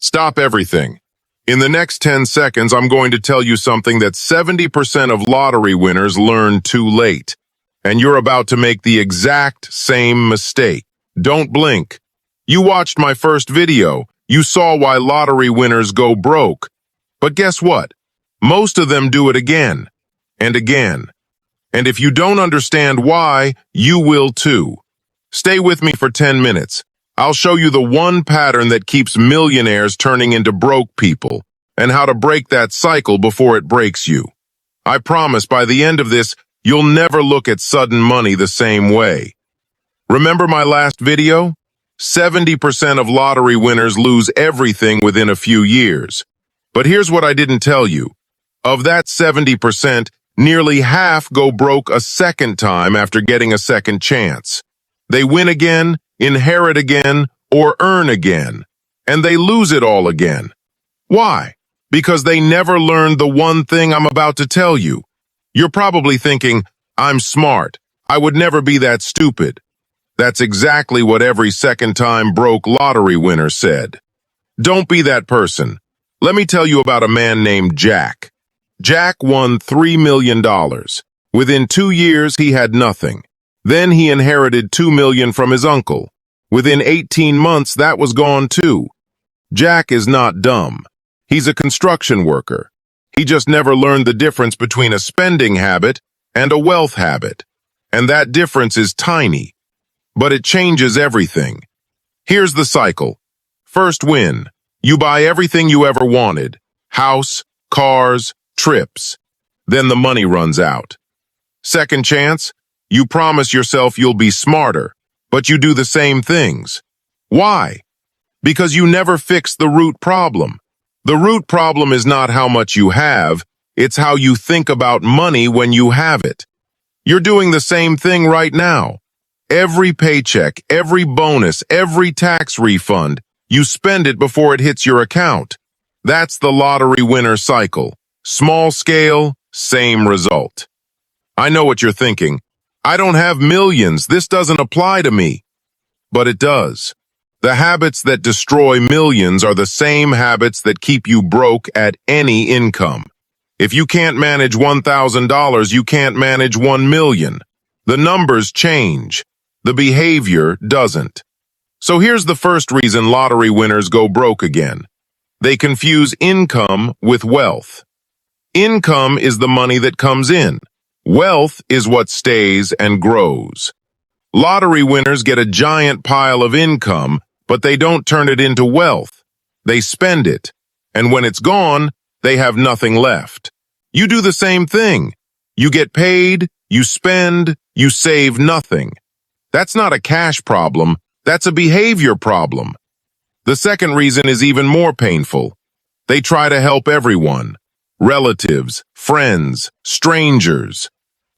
Stop everything. In the next 10 seconds, I'm going to tell you something that 70% of lottery winners learn too late. And you're about to make the exact same mistake. Don't blink. You watched my first video. You saw why lottery winners go broke. But guess what? Most of them do it again and again. And if you don't understand why, you will too. Stay with me for 10 minutes. I'll show you the one pattern that keeps millionaires turning into broke people and how to break that cycle before it breaks you. I promise by the end of this, you'll never look at sudden money the same way. Remember my last video? 70% of lottery winners lose everything within a few years. But here's what I didn't tell you. Of that 70%, nearly half go broke a second time after getting a second chance. They win again, inherit again, or earn again, and they lose it all again. Why? Because they never learned the one thing I'm about to tell you. You're probably thinking, I'm smart. I would never be that stupid. That's exactly what every second-time broke lottery winner said. Don't be that person. Let me tell you about a man named Jack. Jack won $3 million. Within 2 years, he had nothing. Then he inherited $2 million from his uncle. Within 18 months, that was gone too. Jack is not dumb. He's a construction worker. He just never learned the difference between a spending habit and a wealth habit. And that difference is tiny. But it changes everything. Here's the cycle. First win. You buy everything you ever wanted. House, cars, trips. Then the money runs out. Second chance. You promise yourself you'll be smarter, but you do the same things. Why? Because you never fix the root problem. The root problem is not how much you have, it's how you think about money when you have it. You're doing the same thing right now. Every paycheck, every bonus, every tax refund, you spend it before it hits your account. That's the lottery winner cycle. Small scale, same result. I know what you're thinking. I don't have millions. This doesn't apply to me. But it does. The habits that destroy millions are the same habits that keep you broke at any income. If you can't manage $1,000, you can't manage 1 million. The numbers change. The behavior doesn't. So here's the first reason lottery winners go broke again. They confuse income with wealth. Income is the money that comes in. Wealth is what stays and grows. Lottery winners get a giant pile of income, but they don't turn it into wealth. They spend it, and when it's gone, they have nothing left. You do the same thing. You get paid, you spend, you save nothing. That's not a cash problem, that's a behavior problem. The second reason is even more painful. They try to help everyone. Relatives, friends, strangers.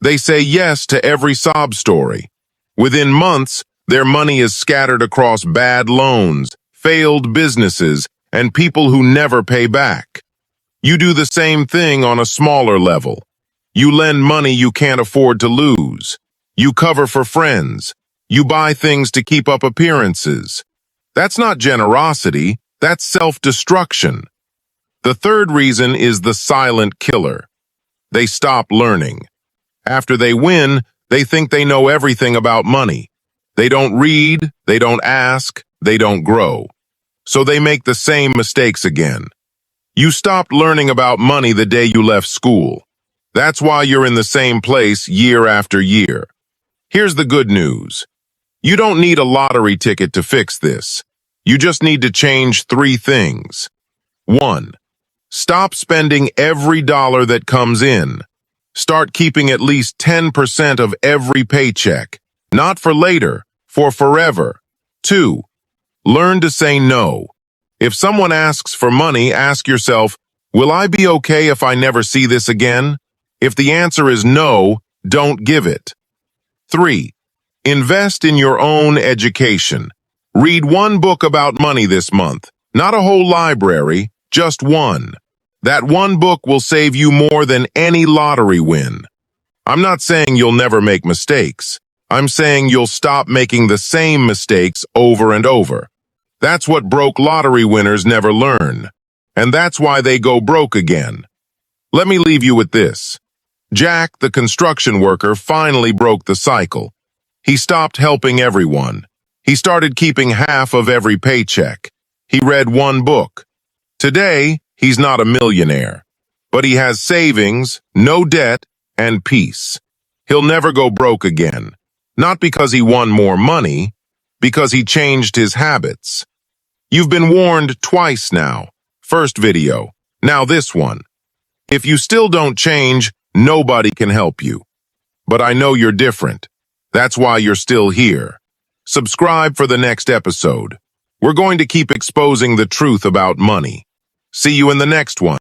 They say yes to every sob story. Within months, their money is scattered across bad loans, failed businesses, and people who never pay back. You do the same thing on a smaller level. You lend money you can't afford to lose. You cover for friends. You buy things to keep up appearances. That's not generosity, that's self-destruction. The third reason is the silent killer. They stop learning. After they win, they think they know everything about money. They don't read, they don't ask, they don't grow. So they make the same mistakes again. You stopped learning about money the day you left school. That's why you're in the same place year after year. Here's the good news. You don't need a lottery ticket to fix this. You just need to change 3 things. 1. Stop spending every dollar that comes in. Start keeping at least 10% of every paycheck. Not for later, for forever. 2. Learn to say no. If someone asks for money, ask yourself, will I be okay if I never see this again? If the answer is no, don't give it. 3. Invest in your own education. Read 1 book about money this month. Not a whole library, just 1. That 1 book will save you more than any lottery win. I'm not saying you'll never make mistakes. I'm saying you'll stop making the same mistakes over and over. That's what broke lottery winners never learn. And that's why they go broke again. Let me leave you with this. Jack, the construction worker, finally broke the cycle. He stopped helping everyone. He started keeping half of every paycheck. He read one book. Today, he's not a millionaire, but he has savings, no debt, and peace. He'll never go broke again. Not because he won more money, because he changed his habits. You've been warned twice now. First video, now this one. If you still don't change, nobody can help you. But I know you're different. That's why you're still here. Subscribe for the next episode. We're going to keep exposing the truth about money. See you in the next one.